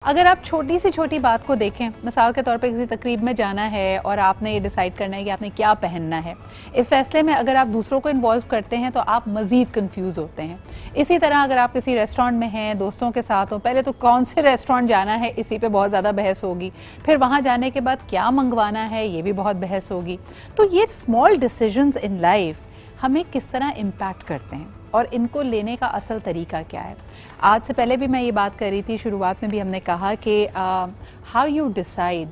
अगर आप छोटी से छोटी बात को देखें, मिसाल के तौर पे किसी तकरीब में जाना है और आपने ये डिसाइड करना है कि आपने क्या पहनना है, इस फैसले में अगर आप दूसरों को इन्वॉल्व करते हैं तो आप मज़ीद कंफ्यूज होते हैं। इसी तरह अगर आप किसी रेस्टोरेंट में हैं, दोस्तों के साथ हो, पहले तो कौन से रेस्टोरेंट जाना है इसी पे बहुत ज़्यादा बहस होगी, फिर वहाँ जाने के बाद क्या मंगवाना है ये भी बहुत बहस होगी। तो ये स्मॉल डिसीजंस इन लाइफ हमें किस तरह इम्पैक्ट करते हैं और इनको लेने का असल तरीका क्या है। आज से पहले भी मैं ये बात कर रही थी, शुरुआत में भी हमने कहा कि how you decide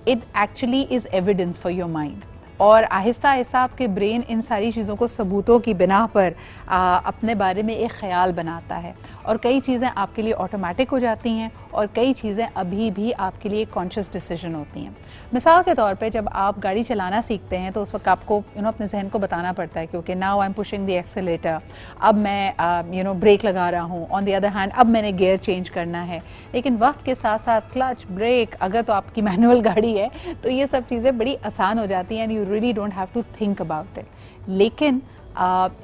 it actually is evidence for your mind, और आहिस्ता आहिस्ता आपके ब्रेन इन सारी चीज़ों को सबूतों की बिना पर अपने बारे में एक ख्याल बनाता है और कई चीज़ें आपके लिए ऑटोमेटिक हो जाती हैं और कई चीज़ें अभी भी आपके लिए कॉन्शियस डिसीजन होती हैं। मिसाल के तौर पे जब आप गाड़ी चलाना सीखते हैं तो उस वक्त आपको अपने जहन को बताना पड़ता है क्योंकि now I am pushing the accelerator, अब मैं ब्रेक लगा रहा हूँ, ऑन द अदर हैंड अब मैंने गियर चेंज करना है। लेकिन वक्त के साथ साथ क्लच, ब्रेक, अगर तो आपकी मैनुअल गाड़ी है तो ये सब चीज़ें बड़ी आसान हो जाती हैं and you really don't have to think about it. लेकिन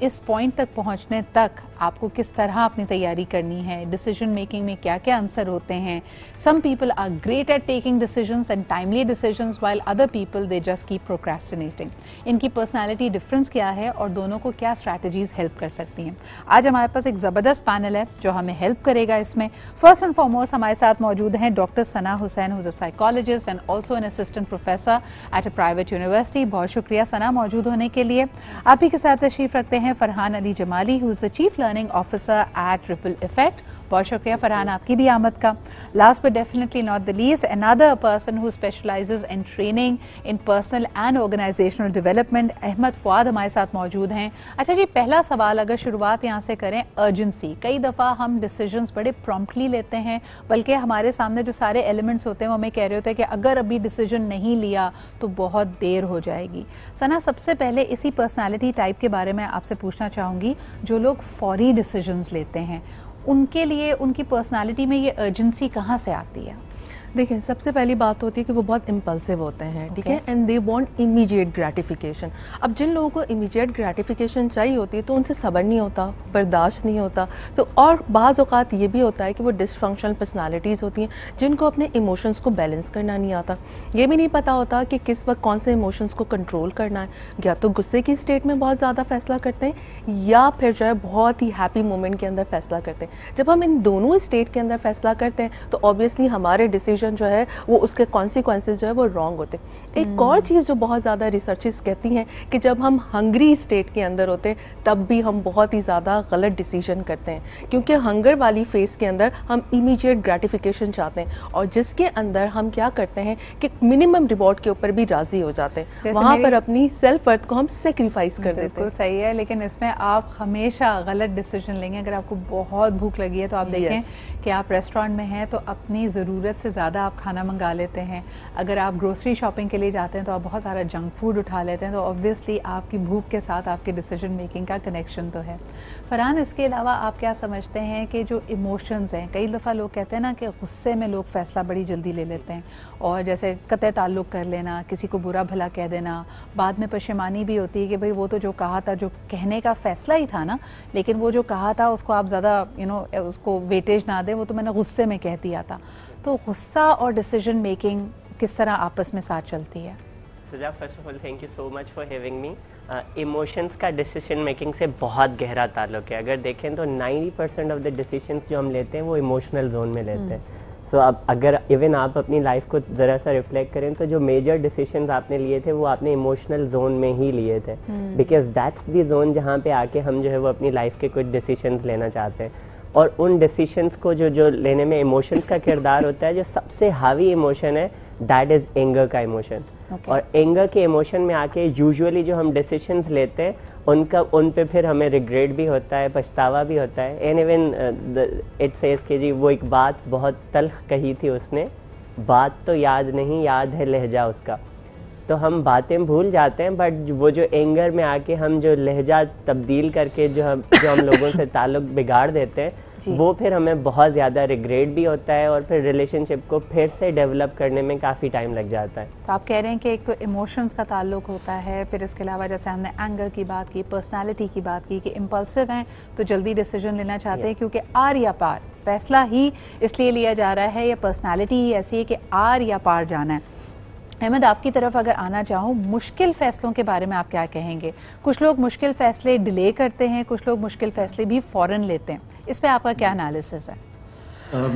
इस पॉइंट तक पहुंचने तक आपको किस तरह अपनी तैयारी करनी है, डिसीजन मेकिंग में क्या क्या आंसर होते हैं। Some people are great at taking decisions and timely decisions while other people they just keep procrastinating. इनकी पर्सनालिटी डिफरेंस क्या है और दोनों को क्या स्ट्रैटेजीज हेल्प कर सकती हैं। आज हमारे पास एक ज़बरदस्त पैनल है जो हमें हेल्प करेगा इसमें। फर्स्ट एंड फॉरमोस्ट हमारे साथ मौजूद हैं doctor Sana Hussain, who is a psychologist and also an assistant professor at a private university. बहुत शुक्रिया सना मौजूद होने के लिए। आप ही के साथ तशरीफ रखते हैं Farhan Ali Jamali, who is the chief learning officer at Ripple Effect. बहुत शुक्रिया फरहान आपकी भी आमद का। Last but definitely not the least, another person who specialises in training in personal and organisational development, Ahmad Fawad हमारे साथ मौजूद हैं। अच्छा जी, पहला सवाल अगर शुरुआत यहाँ से करें, अर्जेंसी। कई दफ़ा हम डिसीजंस बड़े प्रॉम्प्टली लेते हैं, बल्कि हमारे सामने जो सारे एलिमेंट्स होते हैं वो हमें कह रहे होते हैं कि अगर अभी डिसीजन नहीं लिया तो बहुत देर हो जाएगी। सना, सबसे पहले इसी पर्सनैलिटी टाइप के बारे में आपसे पूछना चाहूँगी, जो लोग फौरी डिसीजंस लेते हैं उनके लिए उनकी पर्सनालिटी में ये अर्जेंसी कहाँ से आती है? देखिए, सबसे पहली बात होती है कि वो बहुत इम्पल्सिव होते हैं, ठीक है, and they want immediate gratification. अब जिन लोगों को इमीडिएट ग्रेटिफिकेशन चाहिए होती है तो उनसे सब्र नहीं होता, बर्दाश्त नहीं होता। तो और बाज़ औक़ात ये भी होता है कि वो डिसफंक्शनल पर्सनालिटीज़ होती हैं जिनको अपने इमोशंस को बैलेंस करना नहीं आता। ये भी नहीं पता होता कि किस वक्त कौन से इमोशंस को कंट्रोल करना है। या तो गुस्से की स्टेट में बहुत ज़्यादा फैसला करते हैं या फिर जो है बहुत ही हैप्पी मोमेंट के अंदर फैसला करते हैं। जब हम इन दोनों स्टेट के अंदर फैसला करते हैं तो ऑब्वियसली हमारे डिसीजन जो है वो उसके कॉन्सिक्वेंसेस जो है वो रॉन्ग होते हैं। एक और चीज़ जो बहुत ज़्यादा रिसर्चेस कहती हैं कि जब हम हंग्री स्टेट के अंदर होते हैं तब भी हम बहुत ही ज़्यादा गलत डिसीजन करते हैं, क्योंकि हंगर वाली फेस के अंदर हम इमीडिएट ग्रेटिफिकेशन चाहते हैं और जिसके अंदर हम क्या करते हैं कि मिनिमम रिवॉर्ड के ऊपर भी राज़ी हो जाते हैं, वहाँ पर अपनी सेल्फ वर्थ को हम सेक्रीफाइस कर देते हैं। बिल्कुल सही है, लेकिन इसमें आप हमेशा गलत डिसीजन लेंगे। अगर आपको बहुत भूख लगी है तो आप देखें कि आप रेस्टोरेंट में हैं तो अपनी ज़रूरत से ज़्यादा आप खाना मंगा लेते हैं। अगर आप ग्रोसरी शॉपिंग के लिए जाते हैं तो आप बहुत सारा जंक फूड उठा लेते हैं। तो ऑब्वियसली आपकी भूख के साथ आपके डिसीजन मेकिंग का कनेक्शन तो है। फरहान, इसके अलावा आप क्या समझते हैं कि जो इमोशंस हैं, कई दफ़ा लोग कहते हैं ना कि गुस्से में लोग फ़ैसला बड़ी जल्दी ले लेते हैं और जैसे कतई ताल्लुक़ कर लेना, किसी को बुरा भला कह देना, बाद में पशेमानी भी होती है कि भाई वो तो जो कहा था, जो कहने का फ़ैसला ही था ना, लेकिन वो जो कहा था उसको आप ज़्यादा उसको वेटेज ना दें, वो तो मैंने गुस्से में कह दिया था। तो गुस्सा और डिसीजन मेकिंग किस तरह आपस में साथ चलती है? सजा, first of all thank you so much for having me. Emotions का डिसीजन मेकिंग से बहुत गहरा ताल्लुक है। अगर देखें तो 90% ऑफ द डिसीजंस जो हम लेते हैं वो इमोशनल जोन में लेते हैं। सो अब अगर इवन आप अपनी लाइफ को ज़रा सा रिफ्लेक्ट करें तो जो मेजर डिसीजंस आपने लिए थे वो आपने इमोशनल जोन में ही लिए थे, बिकॉज दैट्स द जोन जहाँ पे आके हम जो है वो अपनी लाइफ के कुछ डिसीजंस लेना चाहते हैं। और उन डिसीजंस को जो लेने में इमोशंस का किरदार होता है, जो सबसे हावी इमोशन है दैट इज़ एंगर का इमोशन। और एंगर के इमोशन में आके यूजुअली जो हम डिसीजंस लेते हैं उन पे फिर हमें रिग्रेट भी होता है, पछतावा भी होता है। एंड इवन इट सेज कि जी वो एक बात बहुत तल्ख कही थी उसने, बात तो याद नहीं, याद है लहजा उसका। तो हम बातें भूल जाते हैं, बट वो जो एंगर में आके हम जो लहजा तब्दील करके जो हम लोगों से ताल्लुक बिगाड़ देते हैं, वो फिर हमें बहुत ज़्यादा रिग्रेट भी होता है और फिर रिलेशनशिप को फिर से डेवलप करने में काफ़ी टाइम लग जाता है। तो आप कह रहे हैं कि एक तो इमोशंस का ताल्लुक होता है, फिर इसके अलावा जैसे हमने एंगर की बात की, पर्सनालिटी की बात की कि इम्पल्सिव हैं तो जल्दी डिसीजन लेना चाहते हैं क्योंकि आर या पार फैसला ही इसलिए लिया जा रहा है, या पर्सनालिटी ही ऐसी है कि आर या पार जाना है। अहमद, आपकी तरफ अगर आना चाहूँ, मुश्किल फ़ैसलों के बारे में आप क्या कहेंगे? कुछ लोग मुश्किल फ़ैसले डिले करते हैं, कुछ लोग मुश्किल फ़ैसले भी फ़ौरन लेते हैं, इस पे आपका क्या एनालिसिस है?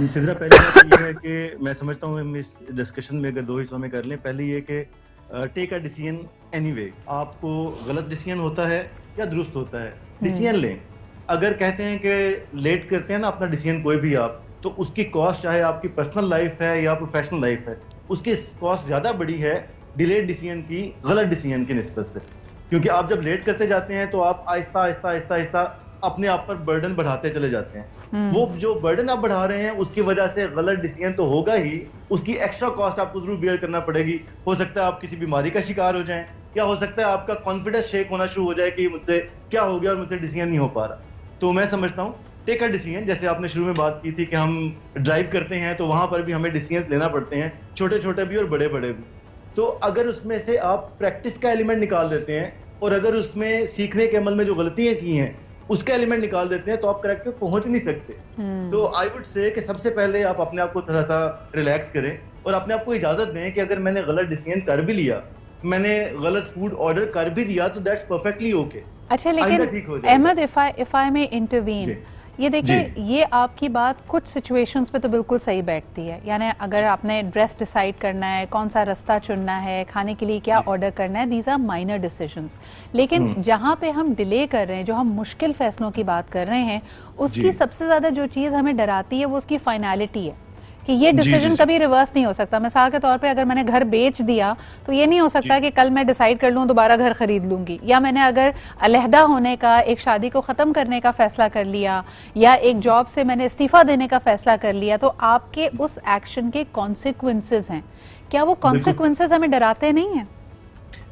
सिद्रा, पहली बात ये है कि मैं समझता हूँ हम इस डिस्कशन में अगर दो हिस्सों में कर लें। पहले ये कि टेक अ डिसीजन एनीवे, आपको गलत डिसीजन होता है या दुरुस्त होता है, डिसीजन लें। अगर कहते हैं कि लेट करते हैं ना अपना डिसीजन कोई भी आप, तो उसकी कॉस्ट चाहे आपकी पर्सनल लाइफ है या प्रोफेशनल लाइफ है, उसकी कॉस्ट ज़्यादा बड़ी है डिलेड डिसीजन की, गलत डिसीजन की निस्बत से। क्योंकि आप जब लेट करते जाते हैं तो आप आहिस्ता आहिस्ता आहिस्ता आहिस्ता अपने आप पर बर्डन बढ़ाते चले जाते हैं। वो जो बर्डन आप बढ़ा रहे हैं उसकी वजह से गलत डिसीजन तो होगा ही, उसकी एक्स्ट्रा कॉस्ट आपको जरूर बियर करना पड़ेगी। हो सकता है आप किसी बीमारी का शिकार हो जाएं, या हो सकता है आपका कॉन्फिडेंस शेक होना शुरू हो जाए कि मुझसे क्या हो गया और मुझसे डिसीजन नहीं हो पा रहा। तो मैं समझता हूँ टेक अ डिसीजन, जैसे आपने शुरू में बात की थी कि हम ड्राइव करते हैं तो वहां पर भी हमें डिसीजन लेना पड़ते हैं, छोटे छोटे भी और बड़े बड़े भी। तो अगर उसमें से आप प्रैक्टिस का एलिमेंट निकाल देते हैं और अगर उसमें सीखने के अमल में जो गलतियां की हैं उसका एलिमेंट निकाल देते हैं, तो आप करेक्ट पे पहुंच नहीं सकते। तो आई वुड से कि सबसे पहले आप अपने आप को थोड़ा सा रिलैक्स करें और अपने आप को इजाजत दें कि अगर मैंने गलत डिसीजन कर भी लिया, मैंने गलत फूड ऑर्डर कर भी दिया, तो दैट्स परफेक्टली ओके। अच्छा, लेकिन अहमद, इफ आई में इंटरवीन, ये देखिए, ये आपकी बात कुछ सिचुएशंस पे तो बिल्कुल सही बैठती है। यानी अगर आपने ड्रेस डिसाइड करना है, कौन सा रास्ता चुनना है, खाने के लिए क्या ऑर्डर करना है, दीज आर माइनर डिसीजंस। लेकिन जहाँ पे हम डिले कर रहे हैं, जो हम मुश्किल फैसलों की बात कर रहे हैं, उसकी सबसे ज़्यादा जो चीज़ हमें डराती है वो उसकी फाइनलिटी है कि ये डिसीजन कभी रिवर्स नहीं हो सकता। मिसाल के तौर पे अगर मैंने घर बेच दिया तो ये नहीं हो सकता कि कल मैं डिसाइड कर लूँ दोबारा घर खरीद लूँगी, या मैंने अगर अलहदा होने का, एक शादी को ख़त्म करने का फ़ैसला कर लिया, या एक जॉब से मैंने इस्तीफ़ा देने का फ़ैसला कर लिया, तो आपके उस एक्शन के कॉन्सिक्वेंसेस हैं। क्या वो कॉन्सिक्वेंसेस हमें डराते नहीं हैं?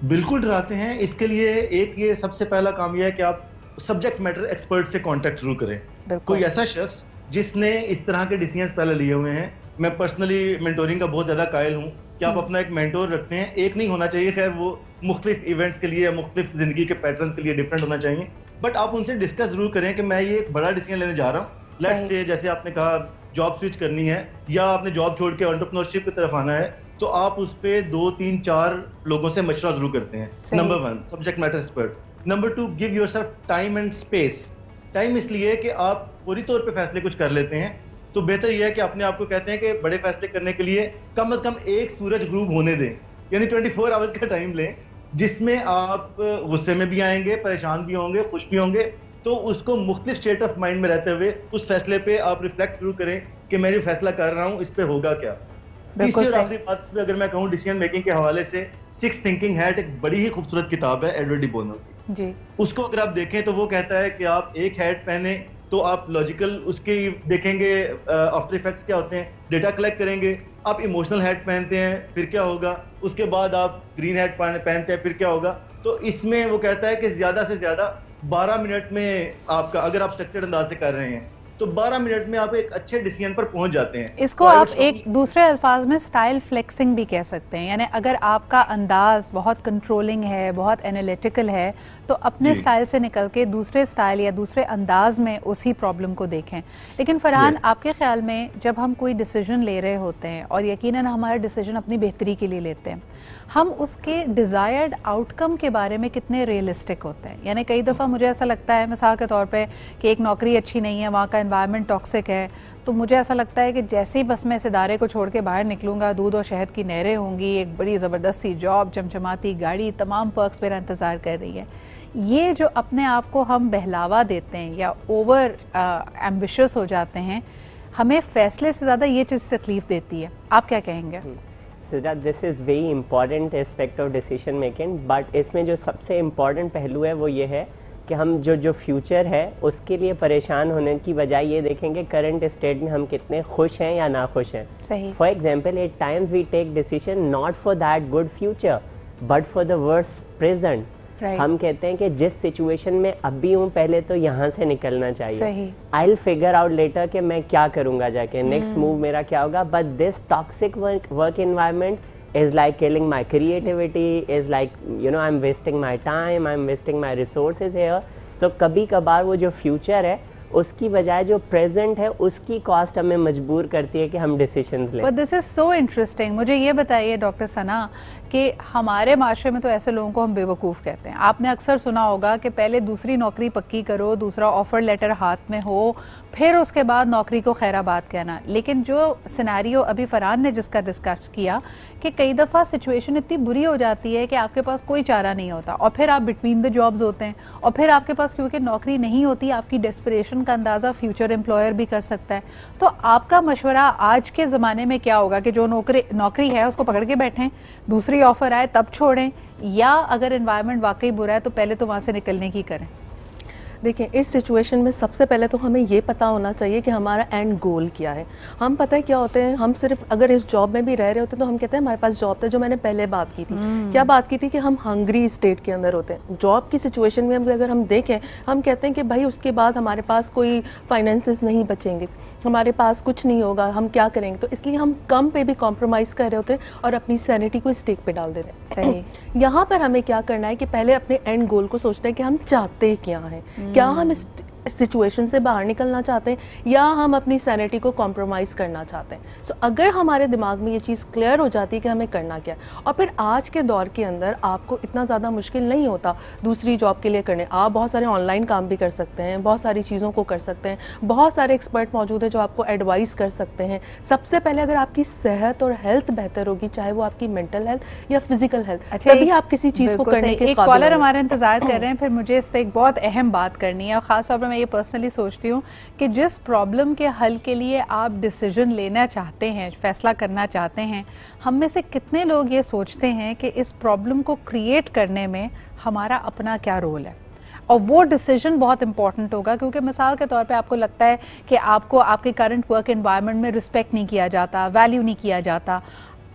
बिल्कुल डराते हैं। इसके लिए एक ये सबसे पहला काम यह है कि आप सब्जेक्ट मैटर एक्सपर्ट से कॉन्टेक्ट जरूर करें। कोई ऐसा शख्स जिसने इस तरह के डिसीजंस पहले लिए हुए हैं। मैं पर्सनली मेंटोरिंग का बहुत ज़्यादा कायल हूँ कि आप अपना एक मेंटोर रखते हैं। एक नहीं होना चाहिए, खैर वो मुख्तलिफ इवेंट्स के लिए, मुख्तलिफ ज़िंदगी के पैटर्न्स के लिए डिफरेंट होना चाहिए, बट आप उनसे डिस्कस जरूर करें कि मैं ये एक बड़ा डिसीजन लेने जा रहा हूँ। लेट्स से जैसे आपने कहा जॉब स्विच करनी है या आपने जॉब छोड़ के एंटरप्रेन्योरशिप की तरफ आना है, तो आप उस पर 2, 3, 4 लोगों से मशवरा जरूर करते हैं। Number 1 subject matter expert. Number 2 give yourself time and space. Time इसलिए कि आप पूरी तौर पे फैसले कुछ कर लेते हैं, तो बेहतर यह है कि अपने आप को कहते हैं कि बड़े फैसले करने के लिए कम से कम एक सूरज ग्रूब होने दें, यानी 24 आवर्स का टाइम लें, जिसमें आप गुस्से में भी आएंगे, परेशान भी होंगे, खुश भी होंगे। तो उसको मुख्तलिफ स्टेट ऑफ माइंड में रहते हुए उस फैसले पे आप रिफ्लेक्ट जरूर करें कि मैं जो फैसला कर रहा हूँ इस पे होगा क्या। तीसरी और आखिरी बात पे अगर मैं कहूँ डिसीजन मेकिंग के हवाले से, सिक्स थिंकिंग हैट एक बड़ी ही खूबसूरत किताब है एडवर्ड डी बोनो की जी। उसको अगर आप देखें तो वो कहता है कि आप एक हैट पहने तो आप लॉजिकल उसके देखेंगे आफ्टर इफेक्ट्स क्या होते हैं, डेटा कलेक्ट करेंगे। आप इमोशनल हैट पहनते हैं फिर क्या होगा, उसके बाद आप ग्रीन हैट पहनते हैं फिर क्या होगा। तो इसमें वो कहता है कि ज्यादा से ज्यादा 12 मिनट में आपका, अगर आप स्ट्रक्चर्ड अंदाज से कर रहे हैं तो 12 मिनट में आप एक अच्छे डिसीजन पर पहुंच जाते हैं। इसको आप एक दूसरे अल्फाज में स्टाइल फ्लेक्सिंग भी कह सकते हैं। यानी अगर आपका अंदाज बहुत कंट्रोलिंग है, बहुत एनालिटिकल है, तो अपने स्टाइल से निकल के दूसरे स्टाइल या दूसरे अंदाज में उसी प्रॉब्लम को देखें। लेकिन फरहान, आपके ख्याल में जब हम कोई डिसीजन ले रहे होते हैं, और यकीनन हमारा डिसीजन अपनी बेहतरी के लिए लेते हैं, हम उसके डिज़ायर्ड आउटकम के बारे में कितने रियलिस्टिक होते हैं? यानी कई दफ़ा मुझे ऐसा लगता है, मिसाल के तौर पे, कि एक नौकरी अच्छी नहीं है, वहाँ का एनवायरनमेंट टॉक्सिक है, तो मुझे ऐसा लगता है कि जैसे ही बस मैं इस इदारे को छोड़ के बाहर निकलूँगा, दूध और शहद की नहरें होंगी, एक बड़ी ज़बरदस्त सी जॉब, चमचमाती गाड़ी, तमाम पर्क्स मेरा इंतज़ार कर रही है। ये जो अपने आप को हम बहलावा देते हैं या ओवर एम्बिशियस हो जाते हैं, हमें फ़ैसले से ज़्यादा ये चीज़ तकलीफ़ देती है। आप क्या कहेंगे? This is very important aspect of decision making, but इसमें जो सबसे इम्पॉर्टेंट पहलू है वो ये है कि हम जो फ्यूचर है उसके लिए परेशान होने की बजाय ये देखेंगे करंट स्टेट में हम कितने खुश हैं या ना खुश हैं। For example, at times we take decision not for that good future, but for the worse present हम कहते हैं कि जिस सिचुएशन में अभी हूँ पहले तो यहाँ से निकलना चाहिए। I will figure out later कि मैं क्या करूँगा जाके, नेक्स्ट मूव मेरा क्या होगा। But this toxic work environment is like killing my creativity, is like I'm wasting my time, I'm wasting my resources here. So कभी कभार वो जो फ्यूचर है उसकी बजाय जो प्रेजेंट है उसकी कॉस्ट हमें मजबूर करती है कि हम डिसीजंस लें। But this is so interesting। मुझे ये बताइए डॉक्टर सना कि हमारे माशरे में तो ऐसे लोगों को हम बेवकूफ़ कहते हैं। आपने अक्सर सुना होगा कि पहले दूसरी नौकरी पक्की करो, दूसरा ऑफर लेटर हाथ में हो, फिर उसके बाद नौकरी को खैराबाद कहना। लेकिन जो सिनेरियो अभी फरहान ने जिसका डिस्कस किया कि कई दफ़ा सिचुएशन इतनी बुरी हो जाती है कि आपके पास कोई चारा नहीं होता और फिर आप बिटवीन द जॉब्स होते हैं और फिर आपके पास क्योंकि नौकरी नहीं होती, आपकी डेस्परेशन का अंदाज़ा फ्यूचर एम्प्लॉयर भी कर सकता है। तो आपका मशवरा आज के ज़माने में क्या होगा कि जो नौकरी है उसको पकड़ के बैठें, दूसरी ऑफ़र आए तब छोड़ें, या अगर एनवायरनमेंट वाकई बुरा है तो पहले तो वहाँ से निकलने की करें? देखिए, इस सिचुएशन में सबसे पहले तो हमें ये पता होना चाहिए कि हमारा एंड गोल क्या है। हम पता है क्या होते हैं, हम सिर्फ अगर इस जॉब में भी रह रहे होते हैं तो हम कहते हैं हमारे पास जॉब था, जो मैंने पहले बात की थी। क्या बात की थी कि हम हंग्री स्टेट के अंदर होते हैं। जॉब की सिचुएशन में अगर हम देखें, हम कहते हैं कि भाई उसके बाद हमारे पास कोई फाइनेंसेस नहीं बचेंगे, हमारे पास कुछ नहीं होगा, हम क्या करेंगे। तो इसलिए हम कम पे भी कॉम्प्रोमाइज़ कर रहे होते हैं और अपनी सैनिटी को स्टेक पे डाल देते हैं। सही। यहाँ पर हमें क्या करना है कि पहले अपने एंड गोल को सोचना है कि हम चाहते क्या हैं। क्या हम इस सिचुएशन से बाहर निकलना चाहते हैं या हम अपनी सैनिटी को कॉम्प्रोमाइज़ करना चाहते हैं। सो अगर हमारे दिमाग में ये चीज़ क्लियर हो जाती है कि हमें करना क्या है, और फिर आज के दौर के अंदर आपको इतना ज़्यादा मुश्किल नहीं होता दूसरी जॉब के लिए करने। आप बहुत सारे ऑनलाइन काम भी कर सकते हैं, बहुत सारी चीज़ों को कर सकते हैं, बहुत सारे एक्सपर्ट मौजूद हैं जो आपको एडवाइस कर सकते हैं। सबसे पहले अगर आपकी सेहत और हेल्थ बेहतर होगी, चाहे वो आपकी मेंटल हेल्थ या फिजिकल हेल्थ, तभी आप किसी चीज़ को करने के एक कॉलर हमारे इंतजार कर रहे हैं, फिर मुझे इस पर एक बहुत अहम बात करनी है। और ख़ास तौर पर मैं ये पर्सनली सोचती हूँ कि जिस प्रॉब्लम के हल के लिए आप डिसीजन लेना चाहते हैं, फैसला करना चाहते हैं, हम में से कितने लोग ये सोचते हैं कि इस प्रॉब्लम को क्रिएट करने में हमारा अपना क्या रोल है। और वो डिसीजन बहुत इंपॉर्टेंट होगा, क्योंकि मिसाल के तौर पे आपको लगता है कि आपको आपके करंट वर्क एनवायरनमेंट में रिस्पेक्ट नहीं किया जाता, वैल्यू नहीं किया जाता।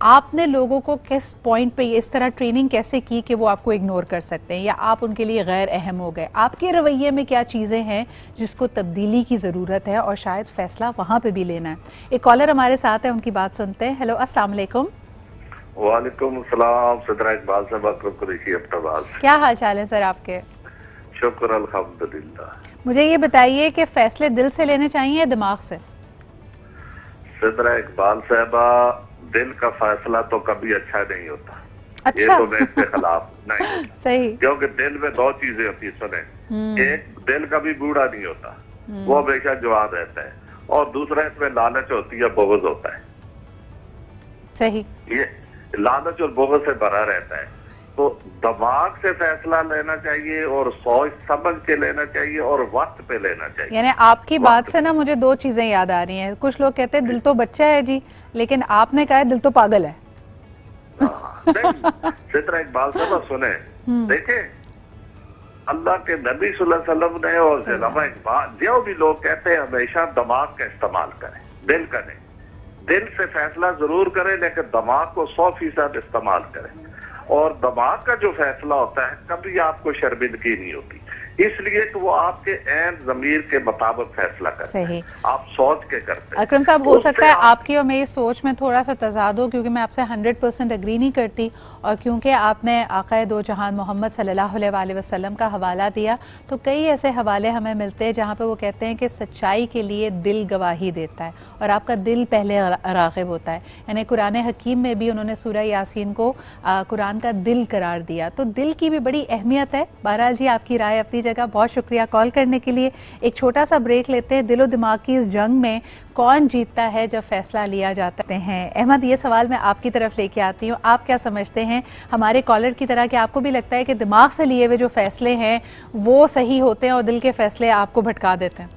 आपने लोगों को किस पॉइंट पे इस तरह ट्रेनिंग कैसे की कि वो आपको इग्नोर कर सकते हैं या आप उनके लिए गैर अहम हो गए? आपके रवैये में क्या चीज़ें हैं जिसको तब्दीली की ज़रूरत है और शायद फ़ैसला वहाँ पे भी लेना है? एक कॉलर हमारे साथ है, उनकी बात सुनते हैं। हेलो, अस्सलाम वालेकुम। वालेकुम सलाम। सदरा इकबाल साहब, अकरम कुरैशी अब्बास। क्या हाल चाल है सर आपके? शुक्र अल्हम्दुलिल्लाह। मुझे ये बताइए कि फ़ैसले दिल से लेने चाहिए या दिमाग से? सदरा इकबाल साहबा, दिल का फैसला तो कभी अच्छा नहीं होता। अच्छा। ये तो मैं इसके खिलाफ नहीं होता। सही। क्योंकि दिल में दो चीजें होती है, सुने। एक, दिल कभी बूढ़ा नहीं होता, वो हमेशा जवान रहता है, और दूसरा इसमें लालच होती है, बुग़्ज़ होता है। सही। ये लालच और बुग़्ज़ से भरा रहता है। तो दिमाग से फैसला लेना चाहिए और सोच समझ के लेना चाहिए और वक्त पे लेना चाहिए। यानी आपकी बात से ना मुझे दो चीजें याद आ रही हैं। कुछ लोग कहते हैं दिल तो बच्चा है जी, लेकिन आपने कहा है दिल तो पागल है। सितरा इकबाल साहब सुने, देखे अल्लाह के नबी सल्लल्लाहु अलैहि वसल्लम ने और ज़लामा इकबाल, जो भी लोग कहते हैं हमेशा दिमाग का इस्तेमाल करें, दिल का नहीं। दिल से फैसला जरूर करें, लेकिन दिमाग को 100% इस्तेमाल करें। और दिमाग का जो फैसला होता है कभी आपको शर्मिंदगी नहीं होती, इसलिए कि वो आपके ऐन ज़मीर के मुताबिक फैसला करते हैं, आप सोच के करते हैं। अकरम साहब, हो सकता है आपकी और मेरी सोच में थोड़ा सा तजाद हो, क्योंकि मैं आपसे 100% एग्री नहीं करती, और क्योंकि आपने आक़ाए दो जहान मोहम्मद सल्लल्लाहु अलैहि वसल्लम का हवाला दिया, तो कई ऐसे हवाले हमें मिलते हैं जहाँ पे वो कहते हैं कि सच्चाई के लिए दिल गवाही देता है और आपका दिल पहले राग़िब होता है। यानी कुरान हकीम में भी उन्होंने सूरह यासीन को कुरान का दिल करार दिया, तो दिल की भी बड़ी अहमियत है। बहरहाल जी, आपकी राय अपनी जगह, बहुत शुक्रिया कॉल करने के लिए। एक छोटा सा ब्रेक लेते हैं। दिलो दिमाग की इस जंग में कौन जीतता है जब फैसला लिया जाता है? अहमद, ये सवाल मैं आपकी तरफ लेके आती हूँ, आप क्या समझते हैं हमारे कॉलर की तरह कि आपको भी लगता है कि दिमाग से लिए हुए जो फैसले हैं वो सही होते हैं और दिल के फैसले आपको भटका देते हैं?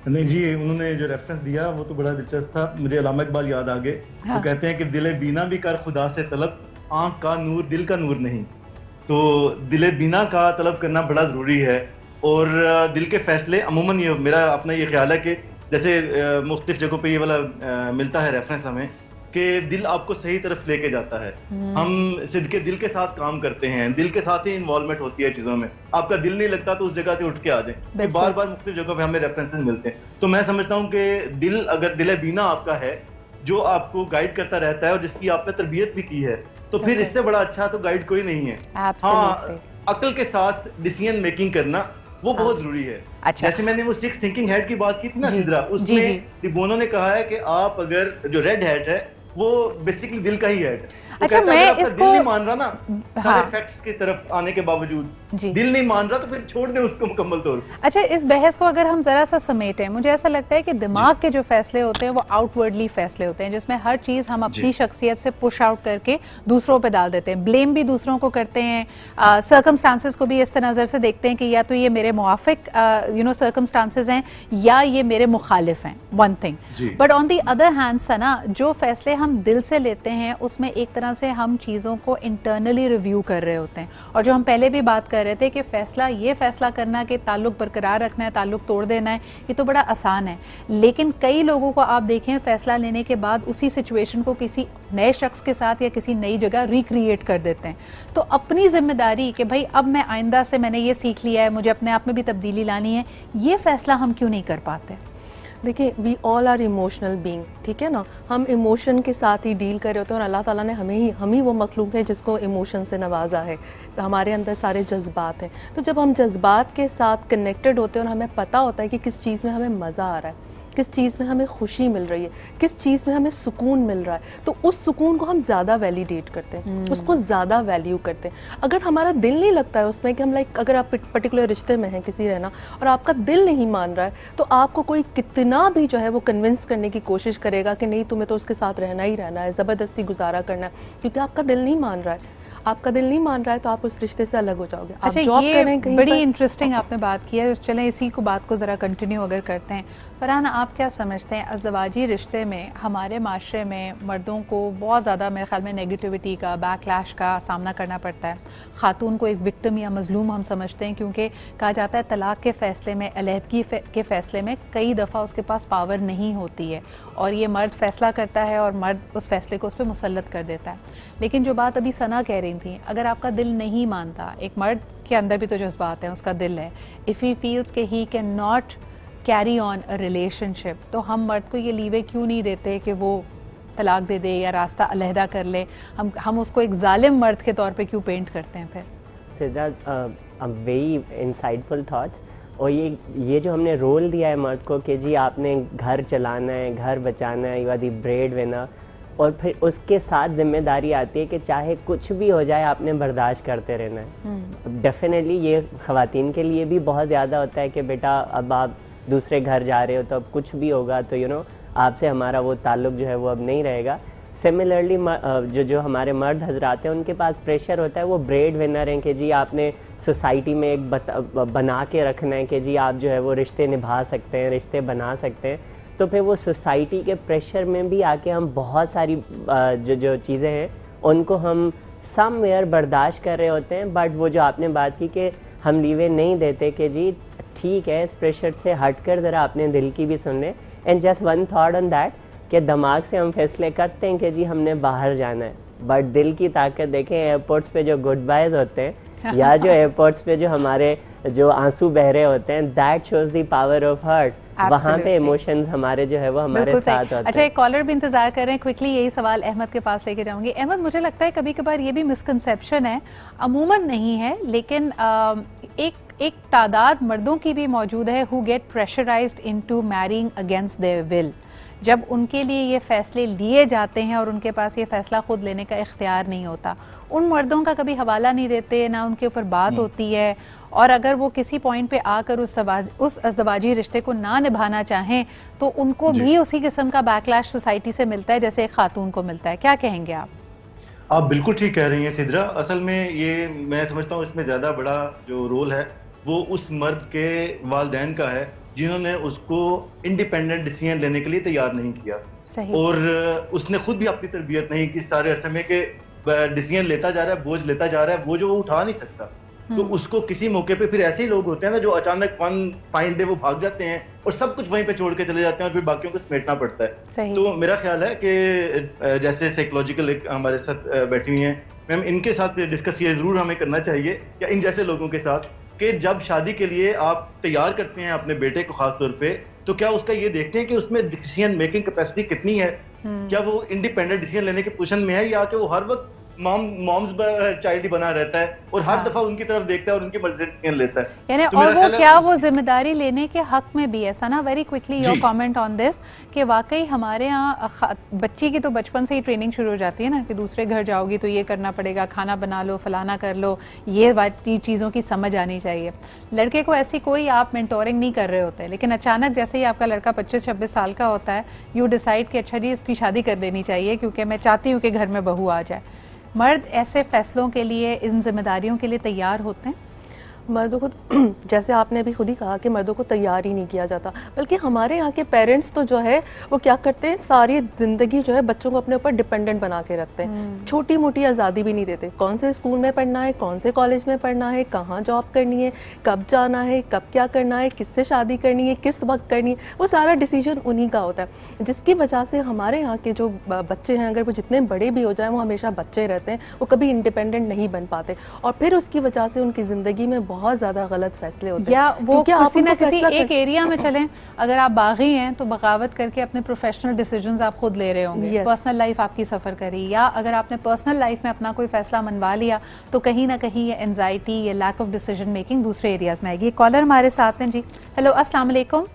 नहीं जी, उन्होंने जो रेफरेंस दिया वो तो बड़ा दिलचस्प था, मुझे अल्लामा इकबाल याद आ गए। हाँ। वो कहते हैं कि दिले बीना भी कर खुदा से तलब, आंख का नूर दिल का नूर नहीं। तो दिले बीना का तलब करना बड़ा ज़रूरी है। और दिल के फैसले अमूमन, ये मेरा अपना ये ख्याल है कि जैसे मुख्तलिफ जगहों पे ये वाला मिलता है रेफरेंस हमें कि दिल आपको सही तरफ लेके जाता है। हम सिद्ध के दिल के साथ काम करते हैं, दिल के साथ ही इन्वॉल्वमेंट होती है चीजों में। आपका दिल नहीं लगता तो उस जगह से उठ के आ जाए। बार बार मुख्तलिफ जगहों पे हमें रेफरेंसेस मिलते हैं। तो मैं समझता हूँ कि दिल अगर दिल बीना आपका है जो आपको गाइड करता रहता है और जिसकी आपने तरबियत भी की है, तो फिर इससे बड़ा अच्छा तो गाइड कोई नहीं है। हाँ, अक्ल के साथ डिसीजन मेकिंग करना वो बहुत जरूरी है। अच्छा। जैसे मैंने वो 6 थिंकिंग हेड की बात की थी ना सिद्रा, उसमें डिबोनो ने कहा है कि आप अगर जो रेड हैट है वो बेसिकली दिल का ही हेड। तो अच्छा, मैं इसको दिल नहीं मान रहा ना, सारे फैक्ट्स की तरफ आने के बावजूद दिल नहीं मान रहा, तो फिर छोड़ दे उसको मुकम्मल तौर पर। अच्छा, इस बहस को अगर हम जरा सा समेटें, मुझे ऐसा लगता है कि दिमाग के जो फैसले होते हैं वो आउटवर्डली फैसले होते हैं, जिसमें हर चीज हम अपनी शख्सियत से पुश आउट करके दूसरों पे डाल देते हैं। ब्लेम भी दूसरों को करते हैं, सर्कमस्टांसेस को भी इस नज़र से देखते हैं कि या तो ये मेरे मुआफिक सर्कमस्टांसेस हैं या ये मेरे मुखालिफ हैं, one thing. But on the other hand Sana, जो फैसले हम दिल से लेते हैं उसमें एक तरह से हम चीज़ों को इंटरनली रिव्यू कर रहे होते हैं। और जो हम पहले भी बात कर रहे थे कि ये फैसला करना कि ताल्लुक बरकरार रखना है, ताल्लुक तोड़ देना है, ये तो बड़ा आसान है। लेकिन कई लोगों को आप देखें फैसला लेने के बाद उसी सिचुएशन को किसी नए शख्स के साथ या किसी नई जगह रिक्रिएट कर देते हैं। तो अपनी जिम्मेदारी कि भाई अब मैं आइंदा से मैंने ये सीख लिया है, मुझे अपने आप में भी तब्दीली लानी है, ये फैसला हम क्यों नहीं कर पाते? देखिए, we all are emotional being, ठीक है ना। हम इमोशन के साथ ही डील कर रहे होते हैं और अल्लाह ताला ने हम ही वो मखलूक है जिसको इमोशन से नवाजा है। तो हमारे अंदर सारे जज्बात हैं। तो जब हम जज्बात के साथ कनेक्टेड होते हैं और हमें पता होता है कि किस चीज़ में हमें मज़ा आ रहा है, किस चीज़ में हमें खुशी मिल रही है, किस चीज़ में हमें सुकून मिल रहा है, तो उस सुकून को हम ज़्यादा वैलिडेट करते हैं, उसको ज़्यादा वैल्यू करते हैं। अगर हमारा दिल नहीं लगता है उसमें कि हम अगर आप पर्टिकुलर रिश्ते में हैं किसी रहना और आपका दिल नहीं मान रहा है, तो आपको कोई कितना भी जो है वो कन्विंस करने की कोशिश करेगा कि नहीं तुम्हें तो उसके साथ रहना ही रहना है, ज़बरदस्ती गुजारा करना है, क्योंकि आपका दिल नहीं मान रहा है। आपका दिल नहीं मान रहा है तो आप उस रिश्ते से अलग हो जाओगे। अच्छा, जॉब ये करें कहीं बड़ी इंटरेस्टिंग आपने बात की है। चलें इसी को बात को ज़रा कंटिन्यू अगर करते हैं। फरहान, आप क्या समझते हैं अज़दवाजी रिश्ते में हमारे माशरे में मर्दों को बहुत ज़्यादा मेरे ख्याल में नेगेटिविटी का, बैकलैश का सामना करना पड़ता है। ख़ातून को एक विक्टिम या मजलूम हम समझते हैं, क्योंकि कहा जाता है तलाक़ के फ़ैसले में, अलहदगी के फ़ैसले में कई दफ़ा उसके पास पावर नहीं होती है और ये मर्द फ़ैसला करता है और मर्द उस फ़ैसले को उस पर मुसल्लत कर देता है। लेकिन जो बात अभी सना कह रही थी, अगर आपका दिल नहीं मानता, एक मर्द के अंदर भी तो जज्बात हैं, उसका दिल है, इफ़ ही फील्स कि he can not carry on a relationship, तो हम मर्द को ये लीवे क्यों नहीं देते कि वो तलाक दे दे या रास्ता अलहदा कर ले? हम उसको एक जालिम मर्द के तौर पे क्यों पेंट करते हैं फिर? Siddharth, very insightful thoughts. और ये जो हमने रोल दिया है मर्द को कि जी आपने घर चलाना है, घर बचाना है, you are the breadwinner, और फिर उसके साथ जिम्मेदारी आती है कि चाहे कुछ भी हो जाए आपने बर्दाश्त करते रहना है। डेफिनेटली ये ख़वातीन के लिए भी बहुत ज़्यादा होता है कि बेटा अब आप दूसरे घर जा रहे हो तो अब कुछ भी होगा तो आपसे हमारा वो ताल्लुक़ जो है वो अब नहीं रहेगा। सिमिलरली जो हमारे मर्द हजरात हैं उनके पास प्रेशर होता है, वो ब्रेड विनर हैं कि जी आपने सोसाइटी में एक बना के रखना है कि जी आप जो है वो रिश्ते निभा सकते हैं, रिश्ते बना सकते हैं। तो फिर वो सोसाइटी के प्रेशर में भी आके हम बहुत सारी जो चीज़ें हैं उनको हम समवेयर बर्दाश्त कर रहे होते हैं। बट वो जो आपने बात की कि हम लीवे नहीं देते कि जी ठीक है, इस प्रेशर से हटकर ज़रा अपने दिल की भी सुन लें। And just one thought on that कि दिमाग से हम फैसले करते हैं कि जी हमने बाहर जाना है, बट दिल की ताकत देखें, एयरपोर्ट्स पे जो गुड बायज होते हैं या जो एयरपोर्ट्स पे जो हमारे जो आंसू बह रहे होते हैं, that shows the power of heart. वहाँ पे इमोशंस हमारे जो है वो हमारे साथ होते हैं। अच्छा, एक कॉलर भी इंतजार कर रहे हैं, क्विकली यही सवाल अहमद के पास लेके जाऊंगी। अहमद, मुझे लगता है कभी कभार ये भी मिसकंसेप्शन है, अमूमन नहीं है, लेकिन एक तादाद मर्दों की भी मौजूद है who get pressurised into marrying against their will. जब उनके लिए ये फ़ैसले लिए जाते हैं और उनके पास ये फ़ैसला ख़ुद लेने का इख्तियार नहीं होता, उन मर्दों का कभी हवाला नहीं देते, ना उनके ऊपर बात होती है। और अगर वो किसी पॉइंट पे आकर उस अज़दवाजी रिश्ते को ना निभाना चाहें तो उनको भी उसी किस्म का बैकलैश सोसाइटी से मिलता है जैसे एक खातून को मिलता है। क्या कहेंगे आप? आप बिल्कुल ठीक कह रही हैं सिद्रा। असल में ये मैं समझता हूँ इसमें ज़्यादा बड़ा जो रोल है वो उस मर्द के वालिदैन का है जिन्होंने उसको इंडिपेंडेंट डिसीजन लेने के लिए तैयार नहीं किया। सही। और उसने खुद भी अपनी तरबियत नहीं की सारे अरसे में, कि डिसीजन लेता जा रहा है, बोझ लेता जा रहा है, वो जो वो उठा नहीं सकता। तो उसको किसी मौके पे फिर ऐसे ही लोग होते हैं ना जो अचानक वन फाइन डे वो भाग जाते हैं और सब कुछ वहीं पे छोड़ के चले जाते हैं और फिर बाकियों को समेटना पड़ता है। तो मेरा ख्याल है कि जैसे साइकोलॉजिकल हमारे साथ बैठी हुई हैं मैम, इनके साथ डिस्कस ये जरूर हमें करना चाहिए या इन जैसे लोगों के साथ कि जब शादी के लिए आप तैयार करते हैं अपने बेटे को खास तौर पे, तो क्या उसका ये देखते हैं कि उसमें डिसीजन मेकिंग कैपेसिटी कितनी है, क्या वो इंडिपेंडेंट डिसीजन लेने के पोजीशन में है या कि वो हर वक्त मॉम्स चाइल्ड ही बना रहता है और हर दफा उनकी तरफ देखता है और उनकी मर्जी से डिसीजन लेता है। यानी तो और वो क्या वो जिम्मेदारी लेने के हक में भी ऐसा ना, very quickly your comment on this कि वाकई हमारे यहाँ बच्ची की तो बचपन से ही ट्रेनिंग शुरू हो जाती है ना कि दूसरे घर जाओगी तो ये करना पड़ेगा, खाना बना लो, फलाना कर लो, ये चीज़ों की समझ आनी चाहिए। लड़के को ऐसी कोई आप मेंटोरिंग नहीं कर रहे होते, लेकिन अचानक जैसे ही आपका लड़का 25-26 साल का होता है, यू डिसाइड कि अच्छा जी इसकी शादी कर देनी चाहिए क्योंकि मैं चाहती हूँ कि घर में बहू आ जाए। मर्द ऐसे फैसलों के लिए, इन जिम्मेदारियों के लिए तैयार होते हैं? मर्दों को जैसे आपने अभी खुद ही कहा कि मर्दों को तैयार ही नहीं किया जाता, बल्कि हमारे यहाँ के पेरेंट्स तो जो है वो क्या करते हैं, सारी ज़िंदगी जो है बच्चों को अपने ऊपर डिपेंडेंट बना के रखते हैं। छोटी मोटी आज़ादी भी नहीं देते, कौन से स्कूल में पढ़ना है, कौन से कॉलेज में पढ़ना है, कहाँ जॉब करनी है, कब जाना है, कब क्या करना है, किससे शादी करनी है, किस वक्त करनी है, वो सारा डिसीजन उन्हीं का होता है। जिसकी वजह से हमारे यहाँ के जो बच्चे हैं, अगर वो जितने बड़े भी हो जाएँ, वो हमेशा बच्चे रहते हैं, वो कभी इंडिपेंडेंट नहीं बन पाते और फिर उसकी वजह से उनकी ज़िंदगी में बहुत ज़्यादा गलत फैसले होते हैं। या वो किसी ना किसी एक एरिया में चलें, अगर आप बागी हैं तो बगावत करके अपने प्रोफेशनल डिसीजंस आप खुद ले रहे होंगे, पर्सनल लाइफ आपकी सफ़र करी, या अगर आपने पर्सनल लाइफ में अपना कोई फैसला मनवा लिया तो कहीं ना कहीं ये एंजाइटी, ये लैक ऑफ डिसीजन मेकिंग दूसरे एरियाज में आएगी। कॉलर हमारे साथ हैं जी। हेलो, अस्सलाम वालेकुम।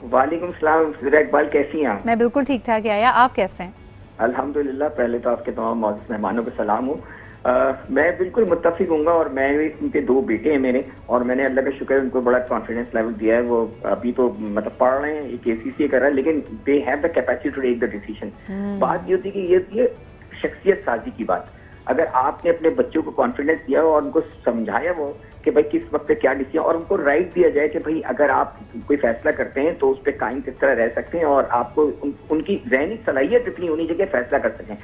वालेकुम सलाम, इकबाल कैसी हैं आप? मैं बिल्कुल ठीक ठाक आया, आप कैसे हैं? अल्हम्दुलिल्लाह। पहले तो आपके तमाम मौजूद मेहमानों को सलाम हो। मैं बिल्कुल मुत्तफिक हूँगा और मैं उनके 2 बेटे हैं मेरे, और मैंने अल्लाह का शुक्र है उनको बड़ा कॉन्फिडेंस लेवल दिया है। वो अभी तो मतलब पढ़ रहे हैं, एक ACCA कर रहा है, लेकिन they have the capacity to take the decision. बात ये होती है कि ये शख्सियत साजी की बात, अगर आपने अपने बच्चों को कॉन्फिडेंस दिया और उनको समझाया वो कि भाई किस वक्त पे क्या डिसीजन, और उनको राइट दिया जाए कि भाई अगर आप कोई फैसला करते हैं तो उस पर कायम किस तरह रह सकते हैं और आपको उनकी ज़हनी सलाहियत इतनी होनी चाहिए फैसला कर सकें।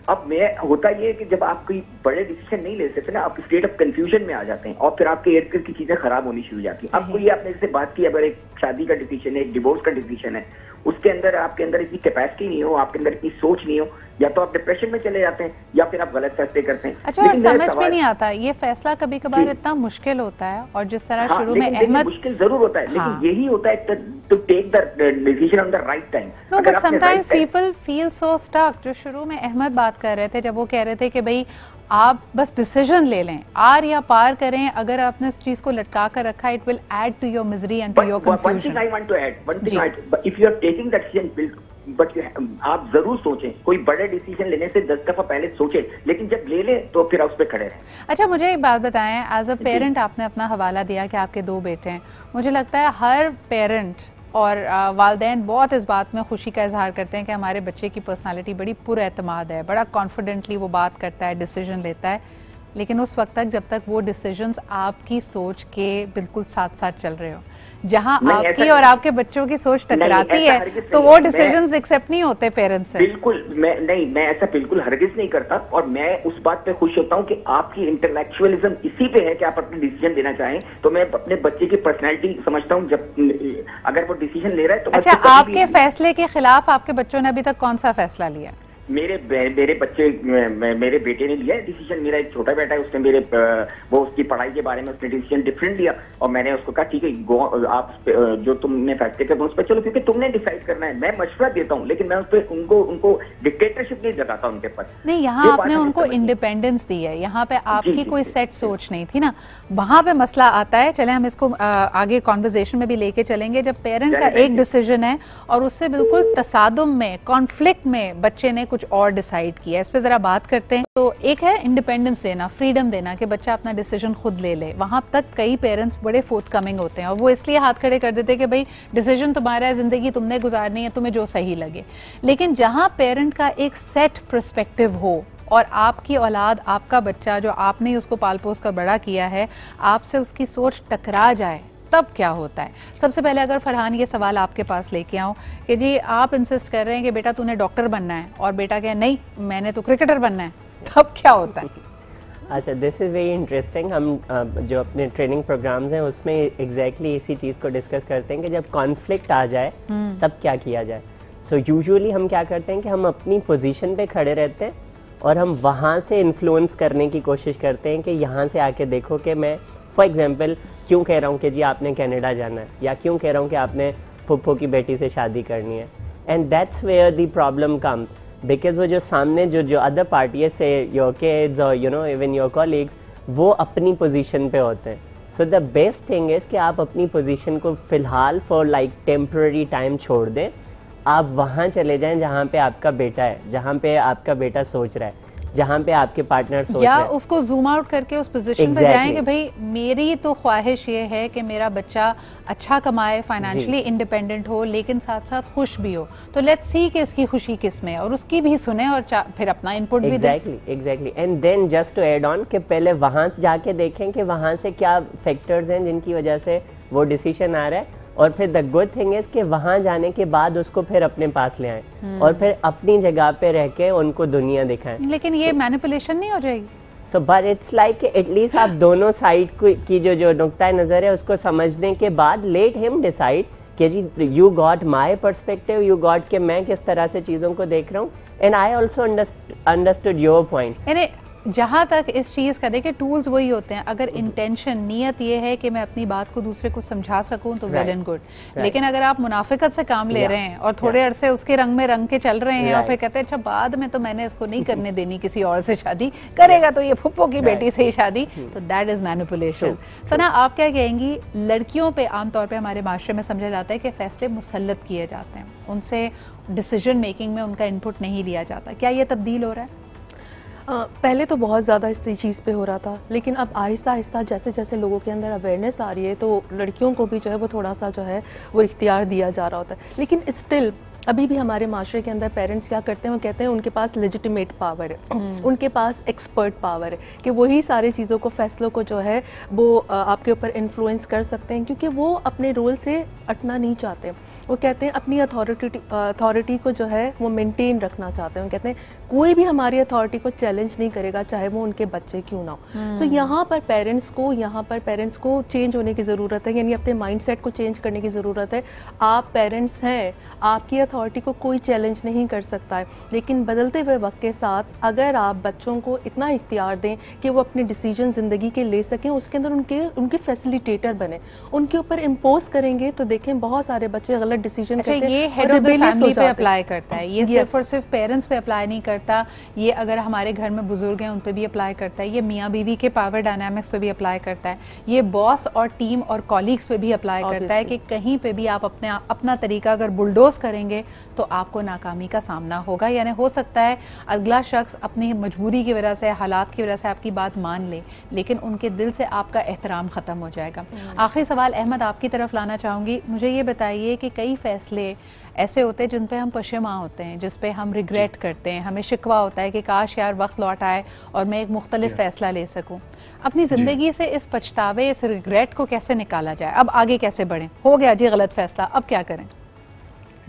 अब मैं होता ये है कि जब आप कोई बड़े डिसीजन नहीं ले सकते ना, आप स्टेट ऑफ कंफ्यूजन में आ जाते हैं और फिर आपके इर्द गिर्द की चीजें खराब होनी शुरू हो जाती हैं। अब कोई आपने जैसे बात की, अगर एक शादी का डिसीजन है, एक डिवोर्स का डिसीजन है, उसके अंदर आपके अंदर इतनी कैपेसिटी नहीं हो, आपके अंदर इतनी सोच नहीं हो, या तो आप डिप्रेशन में चले जाते हैं या फिर आप गलत फैसले करते हैं। अच्छा, और समझ में नहीं आता ये फैसला कभी कभार इतना मुश्किल होता है, और जिस तरह शुरू में अहमद मुश्किल जरूर होता है, लेकिन यही होता है to take the decision on the right time. But sometimes people feel so stuck. जो शुरू में अहमद बात कर रहे थे, जब वो कह रहे थे कि भाई आप बस डिसीजन ले लें, आर या पार करें, अगर आपने इस चीज को लटका कर रखा, it will add to your misery and to your confusion. One thing I want to add, one thing, if you are taking that decision, but आप जरूर सोचें, कोई बड़े डिसीजन लेने से 10 दफा पहले सोचें, लेकिन जब ले लें तो फिर उस पर खड़े रहें। अच्छा, मुझे एक बात बताएं, एज अ पेरेंट आपने अपना हवाला दिया कि आपके 2 बेटे हैं, मुझे लगता है हर पेरेंट और वालिदैन बहुत इस बात में खुशी का इजहार करते हैं कि हमारे बच्चे की पर्सनालिटी बड़ी पुरएतमाद है, बड़ा कॉन्फिडेंटली वो बात करता है, डिसीजन लेता है, लेकिन उस वक्त तक जब तक वो डिसीजंस आपकी सोच के बिल्कुल साथ साथ चल रहे हो, जहां आपकी और आपके बच्चों की सोच टकराती है तो वो डिसीजंस एक्सेप्ट नहीं होते पेरेंट्स से। बिल्कुल मैं ऐसा बिल्कुल हरगिज नहीं करता, और मैं उस बात पे खुश होता हूँ कि आपकी इंटेलेक्चुअलिज्म इसी पे है कि आप अपने डिसीजन लेना चाहें। तो मैं अपने बच्चे की पर्सनैलिटी समझता हूँ, जब अगर वो डिसीजन ले रहा है तो। अच्छा, आपके फैसले के खिलाफ आपके बच्चों ने अभी तक कौन सा फैसला लिया? मेरे बच्चे, मेरे बेटे ने लिया है डिसीजन। मेरा एक छोटा बेटा है, उसने वो उसकी पढ़ाई के बारे में उसने डिसीजन डिफरेंट लिया, और मैंने उसको कहा ठीक है आप जो तुमने फैसले कर उस पर चलो, क्योंकि तुमने डिसाइड करना है। मैं मशवरा देता हूँ, लेकिन मैं उस पर उनको डिक्टेटरशिप नहीं लगाता उनके पास। नहीं, यहाँ आपने उनको इंडिपेंडेंस दी है, यहाँ पे आपकी कोई सेट सोच नहीं थी ना, वहां पे मसला आता है। चले हम इसको आगे कॉन्वर्जेशन में भी लेके चलेंगे। जब पेरेंट का एक डिसीजन है और उससे बिल्कुल तसादुम में, कॉन्फ्लिक्ट में बच्चे ने कुछ और डिसाइड किया, इस पे जरा बात करते हैं। तो एक है इंडिपेंडेंस देना, फ्रीडम देना कि बच्चा अपना डिसीजन खुद ले ले। वहां तक कई पेरेंट्स बड़े फोर्थकमिंग होते हैं और वो इसलिए हाथ खड़े कर देते हैं कि भाई डिसीजन तुम्हारा है, जिंदगी तुमने गुजारनी है, तुम्हें जो सही लगे। लेकिन जहां पेरेंट का एक सेट पर्सपेक्टिव हो और आपकी औलाद, आपका बच्चा जो आपने उसको पाल पोस कर बड़ा किया है, आपसे उसकी सोच टकरा जाए, तब क्या होता है? सबसे पहले अगर फरहान ये सवाल आपके पास लेके आऊँ कि जी आप इंसिस्ट कर रहे हैं कि बेटा तूने डॉक्टर बनना है और बेटा कहे नहीं मैंने तो क्रिकेटर बनना है, तब क्या होता है? अच्छा, दिस इज़ वेरी इंटरेस्टिंग। हम जो अपने ट्रेनिंग प्रोग्राम्स हैं उसमें एग्जैक्टली इसी चीज़ को डिस्कस करते हैं कि जब कॉन्फ्लिक्ट आ जाए तब क्या किया जाए। सो यूजुअली हम क्या करते हैं कि हम अपनी पोजीशन पे खड़े रहते हैं और हम वहाँ से इन्फ्लुएंस करने की कोशिश करते हैं कि यहाँ से आके देखो कि मैं फॉर एग्जांपल क्यों कह रहा हूँ कि जी आपने कनाडा जाना है, या क्यों कह रहा हूँ कि आपने फुप्पो की बेटी से शादी करनी है। And that's where the problem comes, because वो जो सामने जो अदर पार्टी से योर किड्स और you know even your colleagues, वो अपनी पोजीशन पे होते हैं। So the best thing is कि आप अपनी पोजीशन को फ़िलहाल फॉर लाइक टेम्पररी टाइम छोड़ दें, आप वहाँ चले जाएं जहाँ पे आपका बेटा है, जहाँ पे आपका बेटा सोच रहा है, जहाँ पे आपके पार्टनर सोच रहे हैं, या उसको जूम आउट करके उस पोजीशन पे जाएं कि भाई मेरी तो ख्वाहिश ये है कि मेरा बच्चा अच्छा कमाए, फाइनेंशियली इंडिपेंडेंट हो, लेकिन साथ साथ खुश भी हो। तो लेट्स सी कि इसकी खुशी किस में है और उसकी भी सुने और फिर अपना इनपुट भी दें। Exactly. And then just to add on कि पहले वहाँ जाके देखें कि वहाँ से क्या फैक्टर्स हैं जिनकी वजह से वो डिसीजन आ रहा है, और फिर द गुड थिंग इज कि वहाँ जाने के बाद उसको फिर अपने पास ले आए और फिर अपनी जगह पे रह के उनको दुनिया दिखाएं। लेकिन ये मैनिपुलेशन नहीं हो जाएगी? So but it's like at least आप दोनों साइड की जो नुक्ता नज़र है उसको समझने के बाद लेट हिम डिसाइड कि जी you got my perspective, you got कि मैं किस तरह से चीज़ों को देख रहा हूँ, and I also understood your point. जहाँ तक इस चीज़ का देखिए टूल्स वही होते हैं, अगर इंटेंशन नीयत ये है कि मैं अपनी बात को दूसरे को समझा सकूं तो वेल एंड गुड, लेकिन अगर आप मुनाफिकत से काम ले रहे हैं और थोड़े अरसे उसके रंग में रंग के चल रहे हैं और फिर कहते हैं अच्छा बाद में तो मैंने इसको नहीं करने देनी किसी और से शादी, करेगा तो ये फुप्पो की बेटी से ही शादी, तो दैट इज़ मैनिपुलेशन। सना, आप क्या कहेंगी? लड़कियों पे आमतौर पर हमारे माशरे में समझा जाता है कि फैसले मुसल्लत किए जाते हैं, उनसे डिसीजन मेकिंग में उनका इनपुट नहीं लिया जाता, क्या ये तब्दील हो रहा है? पहले तो बहुत ज़्यादा इस चीज़ पे हो रहा था, लेकिन अब आहिस्ता आहिस्ता जैसे जैसे लोगों के अंदर अवेयरनेस आ रही है तो लड़कियों को भी जो है वो थोड़ा सा जो है वो इख्तियार दिया जा रहा होता है। लेकिन स्टिल अभी भी हमारे माशरे के अंदर पेरेंट्स क्या करते हैं, वो कहते हैं उनके पास लेजिटिमेट पावर है, उनके पास एक्सपर्ट पावर है कि वही सारी चीज़ों को, फैसलों को जो है वो आपके ऊपर इन्फ्लुएंस कर सकते हैं, क्योंकि वो अपने रोल से अटना नहीं चाहते। वो कहते हैं अपनी अथॉरिटी को जो है वो मेंटेन रखना चाहते हैं। वो कहते हैं कोई भी हमारी अथॉरिटी को चैलेंज नहीं करेगा, चाहे वो उनके बच्चे क्यों ना हो। तो यहाँ पर पेरेंट्स को चेंज होने की ज़रूरत है, यानी अपने माइंडसेट को चेंज करने की ज़रूरत है। आप पेरेंट्स हैं, आपकी अथॉरिटी को कोई चैलेंज नहीं कर सकता है, लेकिन बदलते हुए वक्त के साथ अगर आप बच्चों को इतना इख्तियार दें कि वो अपने डिसीजन ज़िंदगी के ले सकें, उसके अंदर उनके फैसिलिटेटर बने, उनके ऊपर इम्पोज करेंगे तो देखें बहुत सारे बच्चे गलत डिसीजन करते हैं। ये हेड ऑफ द फैमिली पे अप्लाई करता है, ये सिर्फ और सिर्फ पेरेंट्स पे अप्लाई नहीं करता, ये अगर हमारे घर में बुजुर्ग हैं उन पे भी अप्लाई करता है, ये मियाँ बीवी के पावर डायनामिक्स पे भी अप्लाई करता है, ये बॉस और टीम और कॉलीग्स पे भी अप्लाई करता है कि कहीं पे भी आप अपना तरीका अगर बुलडोज करेंगे तो आपको नाकामी का सामना होगा। यानी हो सकता है अगला शख्स अपनी मजबूरी की वजह से, हालात की वजह से आपकी बात मान ले, लेकिन उनके दिल से आपका एहतराम ख़त्म हो जाएगा। आखिरी सवाल अहमद आपकी तरफ लाना चाहूँगी, मुझे ये बताइए कि कई फैसले ऐसे होते हैं जिन पे हम पशेमा होते हैं, जिस पे हम रिग्रेट करते हैं, हमें शिकवा होता है कि काश यार वक्त लौट आए और मैं एक मुख्तलिफ फ़ैसला ले सकूं। अपनी ज़िंदगी से इस पछतावे, इस रिग्रेट को कैसे निकाला जाए? अब आगे कैसे बढ़ें? हो गया जी गलत फैसला, अब क्या करें?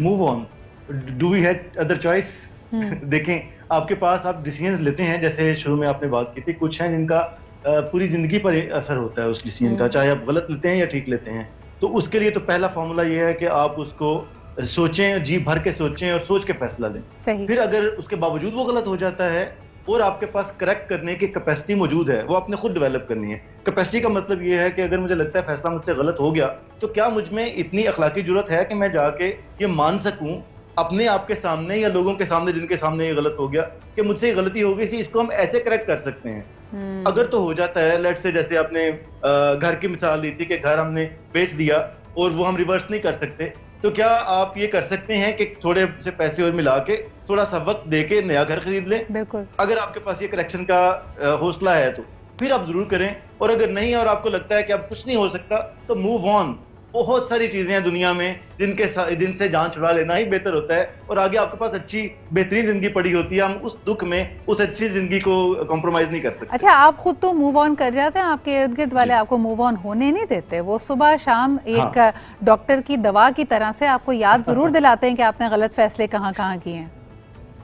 Move on, do we have other choice? देखें, आपके पास आप डिसीजन लेते हैं, जैसे शुरू में आपने बात की थी, कुछ हैं जिनका पूरी जिंदगी पर असर होता है उस डिसीजन का, चाहे आप गलत लेते हैं या ठीक लेते हैं। तो उसके लिए तो पहला फॉर्मूला ये है कि आप उसको सोचें, जी भर के सोचें और सोच के फैसला लें। सही। फिर अगर उसके बावजूद वो गलत हो जाता है और आपके पास करेक्ट करने की कैपेसिटी मौजूद है, वो आपने खुद डेवलप करनी है। कैपेसिटी का मतलब ये है कि अगर मुझे लगता है फैसला मुझसे गलत हो गया, तो क्या मुझ में इतनी अखलाकी जरूरत है कि मैं जाके ये मान सकूं अपने आप के सामने या लोगों के सामने जिनके सामने ये गलत हो गया कि मुझसे ये गलती हो गई थी, इसको हम ऐसे करेक्ट कर सकते हैं। अगर तो हो जाता है, लेट्स से जैसे आपने घर की मिसाल दी थी कि घर हमने बेच दिया और वो हम रिवर्स नहीं कर सकते, तो क्या आप ये कर सकते हैं कि थोड़े से पैसे और मिला के थोड़ा सा वक्त दे के नया घर खरीद लें? बिल्कुल। अगर आपके पास ये करेक्शन का हौसला है तो फिर आप जरूर करें, और अगर नहीं और आपको लगता है कि अब कुछ नहीं हो सकता तो मूव ऑन। बहुत सारी चीजें हैं दुनिया में जिनसे जान छुड़ा लेना ही बेहतर होता है, और आगे आपके पास अच्छी बेहतरीन जिंदगी पड़ी होती है। हम उस दुख में उस अच्छी जिंदगी को कॉम्प्रोमाइज नहीं कर सकते। अच्छा, आप खुद तो मूव ऑन कर जाते हैं, आपके इर्द गिर्द वाले आपको मूव ऑन होने नहीं देते। वो सुबह शाम एक डॉक्टर की दवा की तरह से आपको याद जरूर दिलाते हैं कि आपने गलत फैसले कहाँ किए हैं।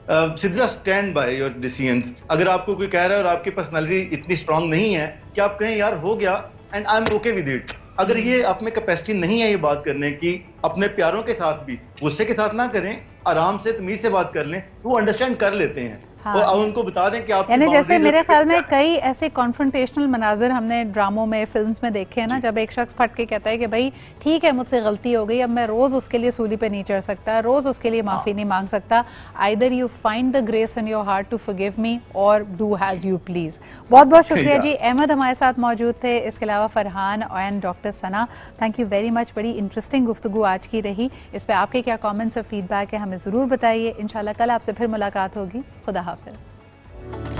सिर्फ स्टैंड बाय योर डिसीजंस। अगर आपको कोई कह रहा है और आपकी पर्सनालिटी इतनी स्ट्रांग नहीं है कि आप कहें यार हो गया and I am okay with it. अगर ये आप में कैपेसिटी नहीं है ये बात करने की, अपने प्यारों के साथ भी गुस्से के साथ ना करें, आराम से तमीज से बात कर लें, वो अंडरस्टैंड कर लेते हैं। हाँ। और उनको बता दें कि आप यानी जैसे मेरे ख्याल में कई ऐसे कॉन्फ्रंटेशनल मनाजर हमने ड्रामों में, फिल्म्स में देखे हैं ना, जब एक शख्स फट के कहता है कि भाई ठीक है मुझसे गलती हो गई, अब मैं रोज उसके लिए सूली पे नहीं चढ़ सकता, रोज उसके लिए माफी नहीं मांग सकता। Either you find the grace in your heart to forgive me और डू हैज यू प्लीज। बहुत बहुत शुक्रिया जी। अहमद हमारे साथ मौजूद थे, इसके अलावा Farhan and doctor Sana, thank you very much. बड़ी इंटरेस्टिंग गुफ्तगू आज की रही। इस पर आपके क्या कॉमेंट्स और फीडबैक है हमें ज़रूर बताइए। इंशाल्लाह कल आपसे फिर मुलाकात होगी। खुदा हाफिज़।